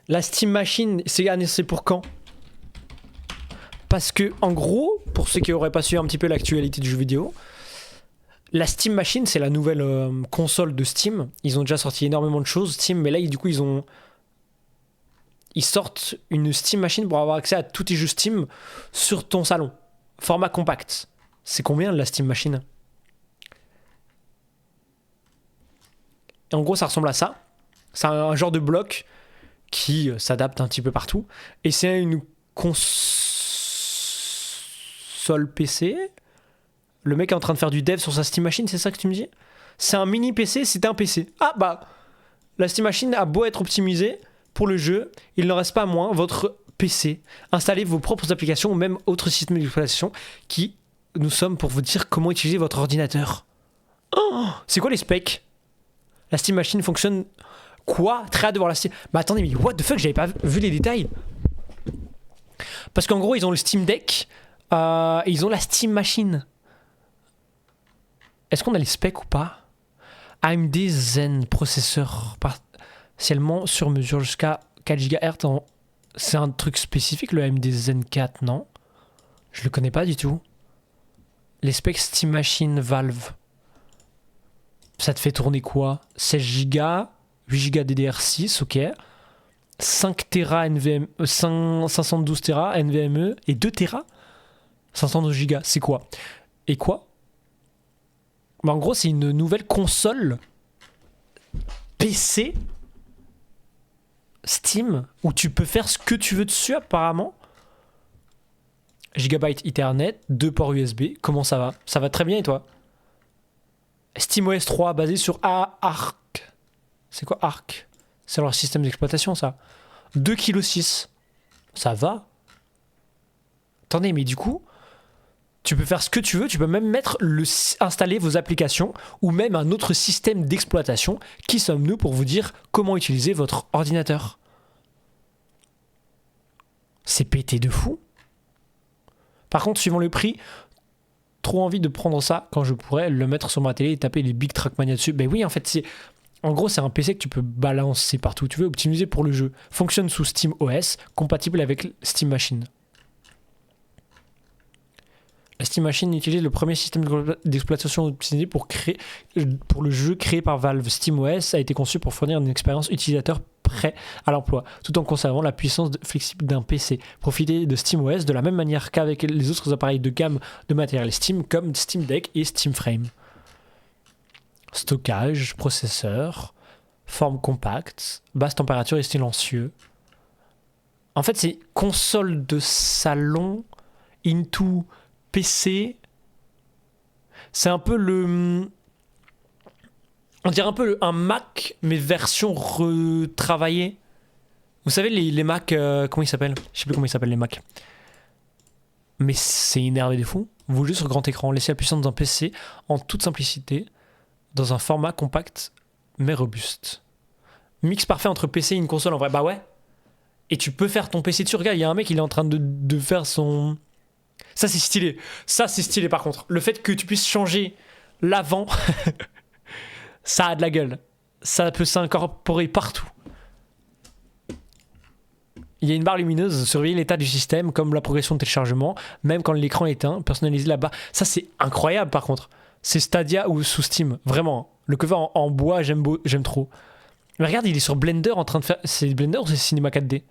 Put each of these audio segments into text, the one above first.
La Steam Machine, c'est annoncé pour quand? Parce que, en gros, pour ceux qui n'auraient pas suivi un petit peu l'actualité du jeu vidéo, la Steam Machine, c'est la nouvelle console de Steam. Ils ont déjà sorti énormément de choses, Steam, mais là, du coup, ils sortent une Steam Machine pour avoir accès à tous tes jeux Steam sur ton salon. Format compact. C'est combien la Steam Machine? Et en gros, ça ressemble à ça. C'est un genre de bloc qui s'adapte un petit peu partout. Et c'est une console PC. Le mec est en train de faire du dev sur sa Steam Machine, c'est ça que tu me dis? C'est un mini PC, c'est un PC. Ah bah, la Steam Machine a beau être optimisée pour le jeu, il n'en reste pas moins votre PC. Installez vos propres applications ou même autres systèmes d'exploitation qui nous sommes pour vous dire comment utiliser votre ordinateur. Oh, c'est quoi les specs? La Steam Machine fonctionne... Quoi? Très hâte de voir la Steam... Bah attendez, mais what the fuck, j'avais pas vu les détails. Parce qu'en gros, ils ont le Steam Deck, et ils ont la Steam Machine. Est-ce qu'on a les specs ou pas? AMD Zen, processeur partiellement sur mesure jusqu'à 4 GHz. C'est un truc spécifique, le AMD Zen 4, non? Je le connais pas du tout. Les specs Steam Machine Valve. Ça te fait tourner quoi? 16 Go, 8 Go DDR6, ok. 5 Tera NVMe, 512 Tera NVMe et 2 Tera 512 Go, c'est quoi? Et quoi? Bah en gros, c'est une nouvelle console PC Steam où tu peux faire ce que tu veux dessus apparemment. Gigabyte Ethernet, 2 ports USB, comment ça va? Ça va très bien et toi? SteamOS 3 basé sur Arc. C'est quoi Arc? C'est leur système d'exploitation ça. 2,6 kg. Ça va. Attendez, mais du coup, tu peux faire ce que tu veux, tu peux même installer vos applications ou même un autre système d'exploitation. Qui sommes-nous pour vous dire comment utiliser votre ordinateur? C'est pété de fou. Par contre, suivant le prix, trop envie de prendre ça quand je pourrais le mettre sur ma télé et taper les Big Trackmania dessus. Ben oui, en fait, en gros, c'est un PC que tu peux balancer partout où tu veux, optimiser pour le jeu. Fonctionne sous Steam OS, compatible avec Steam Machine. La Steam Machine utilise le premier système d'exploitation optimisé pour le jeu créé par Valve. SteamOS a été conçu pour fournir une expérience utilisateur prêt à l'emploi, tout en conservant la puissance flexible d'un PC. Profitez de SteamOS de la même manière qu'avec les autres appareils de gamme de matériel Steam, comme Steam Deck et Steam Frame. Stockage, processeur, forme compacte, basse température et silencieux. En fait, c'est console de salon into PC. C'est un peu on dirait un peu un Mac, mais version retravaillée. Vous savez, les Mac, comment ils s'appellent? Je sais plus comment ils s'appellent les Mac. Mais c'est énervé de fou. Vous jouez sur grand écran, laissez la puissance d'un PC en toute simplicité, dans un format compact, mais robuste. Mix parfait entre PC et une console en vrai. Bah ouais. Et tu peux faire ton PC dessus. Regarde, il y a un mec, il est en train de faire son... Ça, c'est stylé. Ça, c'est stylé par contre. Le fait que tu puisses changer l'avant... Ça a de la gueule. Ça peut s'incorporer partout. Il y a une barre lumineuse, surveiller l'état du système, comme la progression de téléchargement, même quand l'écran est éteint, personnaliser la barre. Ça, c'est incroyable par contre. C'est Stadia ou sous Steam, vraiment. Le cover en bois, j'aime trop. Mais regarde, il est sur Blender en train de faire... C'est Blender ou c'est Cinema 4D?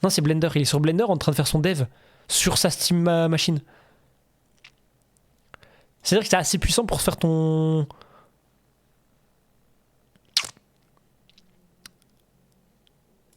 Non, c'est Blender. Il est sur Blender en train de faire son dev sur sa Steam Machine. C'est-à-dire que c'est assez puissant pour faire ton...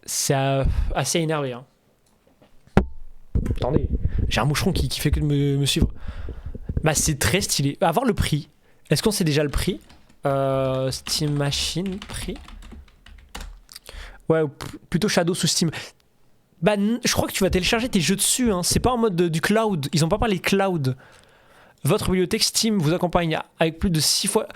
C'est assez énervé. Hein. Attendez, j'ai un moucheron qui fait que de me suivre. Bah, c'est très stylé. À voir le prix. Est-ce qu'on sait déjà le prix? Steam Machine, prix. Ouais, plutôt Shadow sous Steam. Bah, je crois que tu vas télécharger tes jeux dessus. Hein. C'est pas en mode du cloud. Ils ont pas parlé de cloud. Votre bibliothèque Steam vous accompagne avec plus de 6 fois...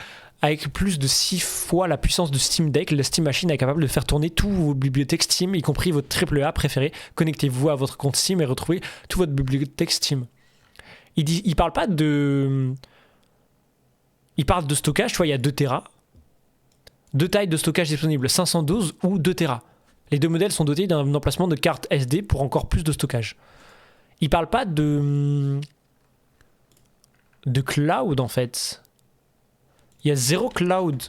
Avec plus de 6 fois la puissance de Steam Deck, la Steam Machine est capable de faire tourner toutes vos bibliothèques Steam, y compris votre AAA préféré. Connectez-vous à votre compte Steam et retrouvez toute votre bibliothèque Steam. Il parle pas de... Il parle de stockage, tu vois, il y a 2 Tera. 2 tailles de stockage disponibles, 512 ou 2 Tera. Les deux modèles sont dotés d'un emplacement de carte SD pour encore plus de stockage. Ils parlent pas de cloud en fait. Il y a zéro cloud.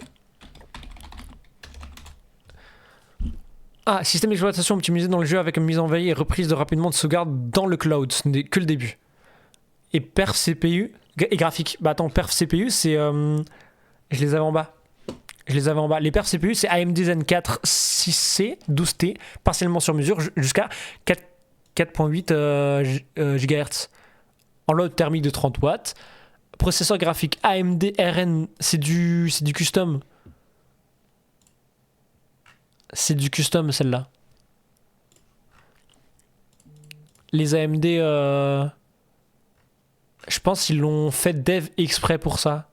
Ah, système d'exploitation optimisé dans le jeu avec une mise en veille et reprise de rapidement de sauvegarde dans le cloud. Ce n'est que le début. Et perf CPU et graphique. Bah attends, perf CPU c'est... je les avais en bas. Les perfs CPU c'est AMD Zen 4 6C 12T, partiellement sur mesure jusqu'à 4.8 GHz. En load thermique de 30 watts. Processeur graphique AMD RN, c'est du custom. C'est du custom celle-là. Les AMD, je pense qu'ils l'ont fait dev exprès pour ça.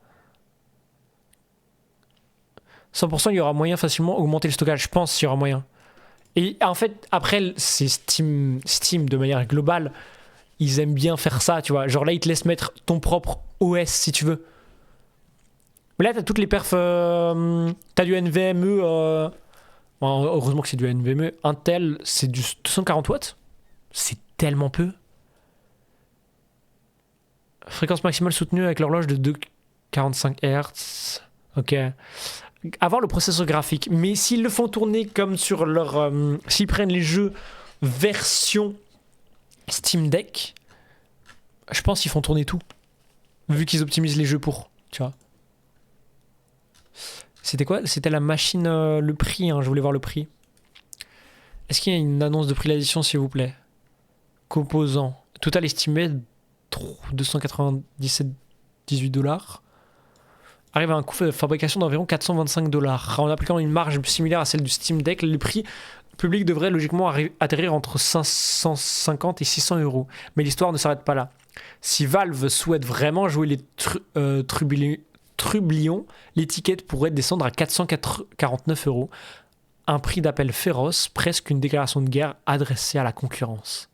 100% il y aura moyen facilement augmenter le stockage. Je pense qu'il y aura moyen. Et en fait, après, c'est Steam de manière globale. Ils aiment bien faire ça, tu vois. Genre là, ils te laissent mettre ton propre OS si tu veux. Mais là, t'as toutes les perfs. T'as du NVMe. Heureusement que c'est du NVMe. Intel, c'est du 240 watts. C'est tellement peu. Fréquence maximale soutenue avec l'horloge de 2,45 Hz. Ok. Avoir le processeur graphique. Mais s'ils le font tourner comme sur leur... s'ils prennent les jeux version Steam Deck, je pense qu'ils font tourner tout. Vu qu'ils optimisent les jeux pour, tu vois. C'était quoi? C'était la machine, le prix, hein, je voulais voir le prix. Est-ce qu'il y a une annonce de prix de l'édition, s'il vous plaît? Composants. Total estimé 297,18 $. Arrive à un coût de fabrication d'environ 425 $. En appliquant une marge similaire à celle du Steam Deck, le prix public devrait logiquement atterrir entre 550 et 600 €. Mais l'histoire ne s'arrête pas là. Si Valve souhaite vraiment jouer les trublions, l'étiquette pourrait descendre à 449 €. Un prix d'appel féroce, presque une déclaration de guerre adressée à la concurrence.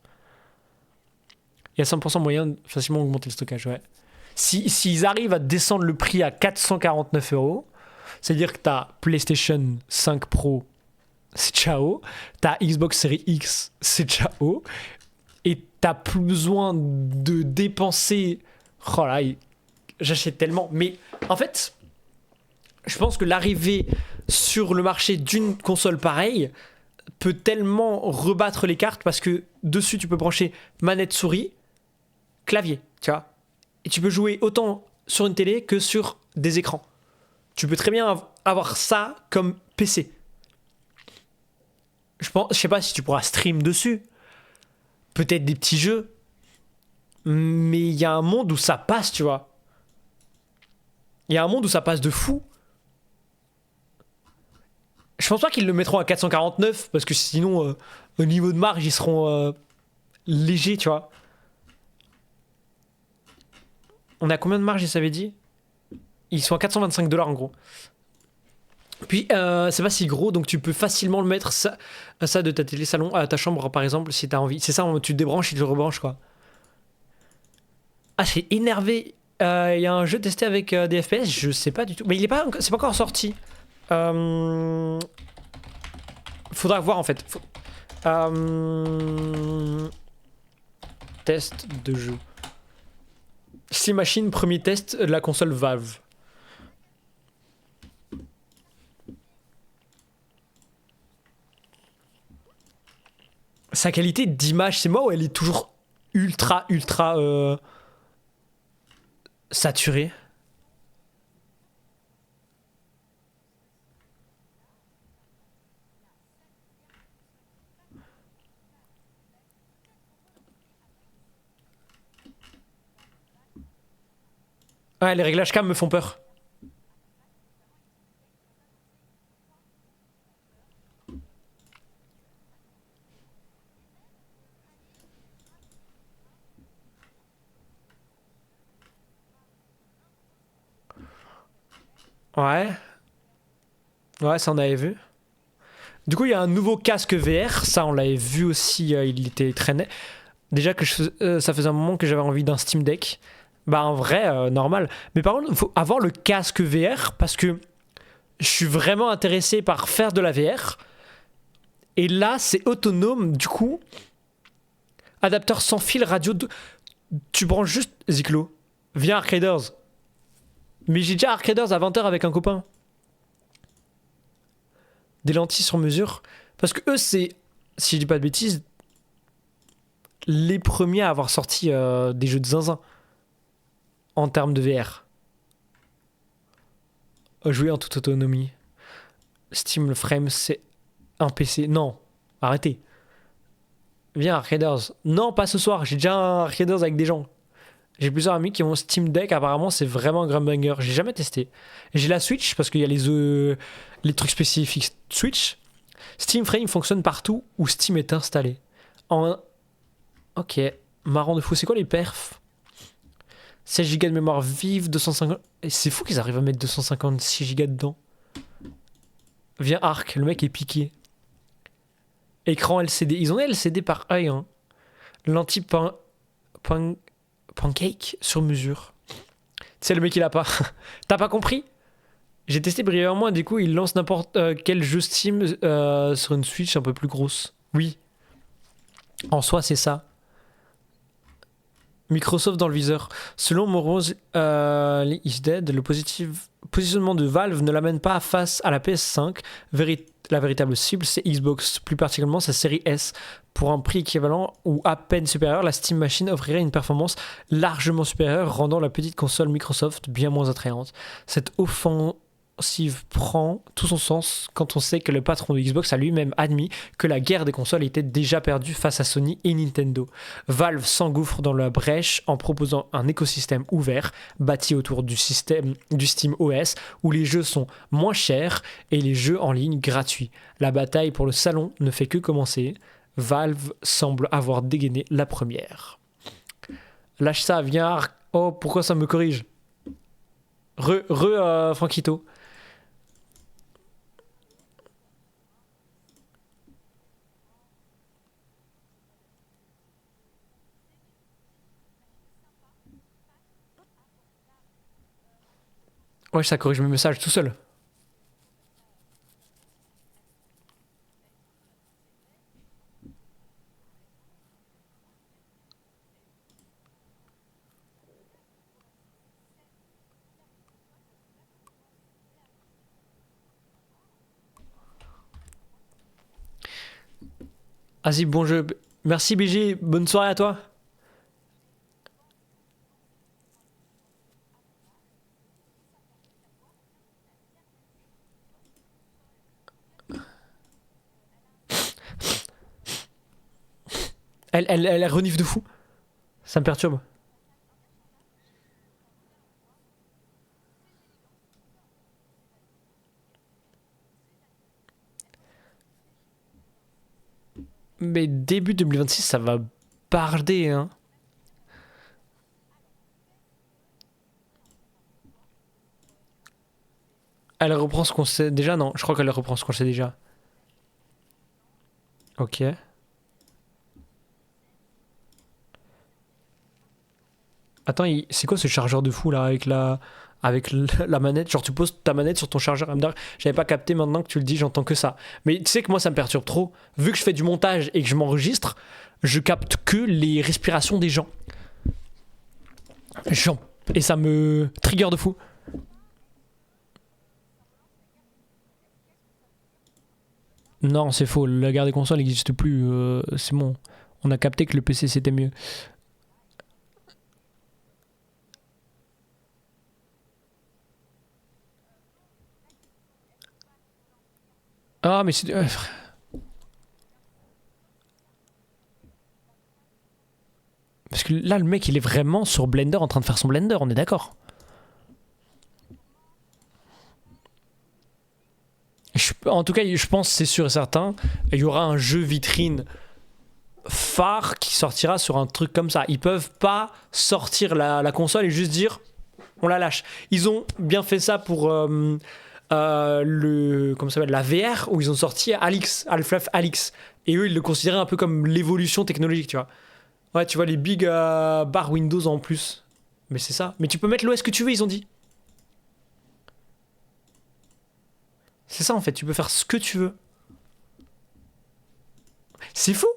Il y a 100% moyen de facilement augmenter le stockage, ouais. S'ils arrivent à descendre le prix à 449 €, c'est-à-dire que t'as PlayStation 5 Pro, c'est ciao. T'as Xbox Series X, c'est ciao. Et t'as plus besoin de dépenser. Oh là, j'achète tellement. Mais en fait, je pense que l'arrivée sur le marché d'une console pareille peut tellement rebattre les cartes parce que dessus tu peux brancher manette souris, clavier, tu vois. Et tu peux jouer autant sur une télé que sur des écrans. Tu peux très bien avoir ça comme PC. Je sais pas si tu pourras stream dessus. Peut-être des petits jeux. Mais il y a un monde où ça passe, tu vois. Il y a un monde où ça passe de fou. Je pense pas qu'ils le mettront à 449 parce que sinon, au niveau de marge, ils seront légers, tu vois. On a combien de marge, ils s'avaient dit? Ils sont à 425 $ en gros. Puis, c'est pas si gros, donc tu peux facilement le mettre ça de ta télé salon à ta chambre, par exemple, si t'as envie. C'est ça, tu te débranches et tu le rebranches, quoi. Ah, c'est énervé. Il y a un jeu testé avec des FPS, je sais pas du tout. Mais c'est pas encore sorti. Faudra voir, en fait. Test de jeu. Steam Machine, premier test de la console Valve. Sa qualité d'image, c'est moi ou elle est toujours ultra saturée? Ouais, les réglages cam me font peur. Ouais. Ouais, ça on avait vu. Du coup, il y a un nouveau casque VR. Ça, on l'avait vu aussi. Il était traîné. Déjà que ça faisait un moment que j'avais envie d'un Steam Deck. Bah, en vrai, normal. Mais par contre, il faut avoir le casque VR parce que je suis vraiment intéressé par faire de la VR. Et là, c'est autonome, du coup. Adapteur sans fil, radio. Tu branches juste. Ziklo, viens Arcaders. Mais j'ai déjà Arcaders à 20h avec un copain. Des lentilles sur mesure. Parce que eux, c'est, si je dis pas de bêtises, les premiers à avoir sorti des jeux de zinzin en termes de VR. Jouer en toute autonomie. Steam, le frame, c'est un PC. Non, arrêtez. Viens, Arcaders. Non, pas ce soir. J'ai déjà un Arcaders avec des gens. J'ai plusieurs amis qui ont Steam Deck. Apparemment, c'est vraiment un grand banger. J'ai jamais testé. J'ai la Switch parce qu'il y a les trucs spécifiques Switch. Steam Frame fonctionne partout où Steam est installé. Ok. Marrant de fou. C'est quoi les perfs? 16 Go de mémoire vive, 250. Et c'est fou qu'ils arrivent à mettre 256 Go dedans. Viens Arc, le mec est piqué. Écran LCD. Ils ont des LCD par œil. Hein. Lentille pancake sur mesure. Tu sais, le mec il a pas. T'as pas compris? J'ai testé brièvement, du coup il lance n'importe quel jeu Steam sur une Switch un peu plus grosse. Oui. En soi, c'est ça. Microsoft dans le viseur. Selon Morose is Dead, le positionnement de Valve ne l'amène pas face à la PS5. La véritable cible, c'est Xbox, plus particulièrement sa série S. Pour un prix équivalent ou à peine supérieur, la Steam Machine offrirait une performance largement supérieure, rendant la petite console Microsoft bien moins attrayante. Cette offensive prend tout son sens quand on sait que le patron de Xbox a lui-même admis que la guerre des consoles était déjà perdue face à Sony et Nintendo. Valve s'engouffre dans la brèche en proposant un écosystème ouvert bâti autour du système du Steam OS où les jeux sont moins chers et les jeux en ligne gratuits. La bataille pour le salon ne fait que commencer. Valve semble avoir dégainé la première. Lâche ça, viens. Oh, pourquoi ça me corrige? Franquito. Ouais, ça corrige mes messages tout seul. Vas-y, bon jeu. Merci BG, bonne soirée à toi. Elle renifle de fou. Ça me perturbe. Mais début 2026, ça va barder, hein. Elle reprend ce qu'on sait déjà? Non, je crois qu'elle reprend ce qu'on sait déjà. Ok. Attends, c'est quoi ce chargeur de fou là avec la manette? Genre tu poses ta manette sur ton chargeur. J'avais pas capté, maintenant que tu le dis, j'entends que ça. Mais tu sais que moi ça me perturbe trop. Vu que je fais du montage et que je m'enregistre, je capte que les respirations des gens. Et ça me trigger de fou. Non, c'est faux. La guerre des consoles n'existe plus. C'est bon. On a capté que le PC c'était mieux. Ah, mais c'est. Parce que là, le mec, il est vraiment sur Blender en train de faire son Blender, on est d'accord. En tout cas, je pense, c'est sûr et certain, il y aura un jeu vitrine phare qui sortira sur un truc comme ça. Ils peuvent pas sortir la console et juste dire on la lâche. Ils ont bien fait ça pour comment ça s'appelle, la VR, où ils ont sorti Half-Life Alyx. Et eux, ils le considéraient un peu comme l'évolution technologique, tu vois. Ouais, tu vois les big barres Windows en plus. Mais c'est ça. Mais tu peux mettre l'OS que tu veux, ils ont dit. C'est ça en fait, tu peux faire ce que tu veux. C'est fou.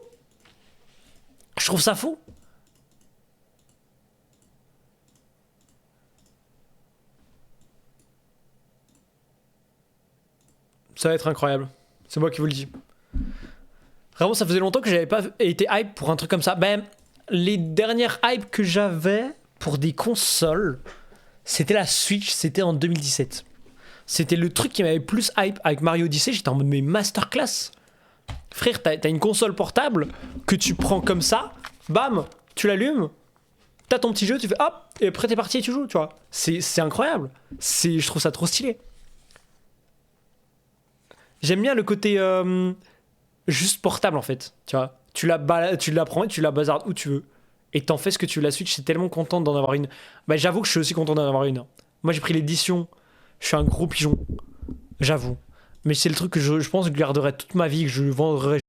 Je trouve ça fou. Ça va être incroyable. C'est moi qui vous le dis. Vraiment, ça faisait longtemps que j'avais pas été hype pour un truc comme ça. Ben, les dernières hype que j'avais pour des consoles, c'était la Switch, c'était en 2017. C'était le truc qui m'avait plus hype avec Mario Odyssey. J'étais en mode, mais masterclass. Frère, t'as une console portable que tu prends comme ça, bam, tu l'allumes, t'as ton petit jeu, tu fais hop, et après t'es parti et tu joues, tu vois. C'est incroyable. Je trouve ça trop stylé. J'aime bien le côté juste portable en fait, tu vois. Tu la prends et tu la bazardes où tu veux. Et t'en fais ce que tu veux. La Switch, c'est tellement content d'en avoir une. Bah, j'avoue que je suis aussi content d'en avoir une. Moi, j'ai pris l'édition. Je suis un gros pigeon. J'avoue. Mais c'est le truc que je pense que je garderai toute ma vie, que je vendrai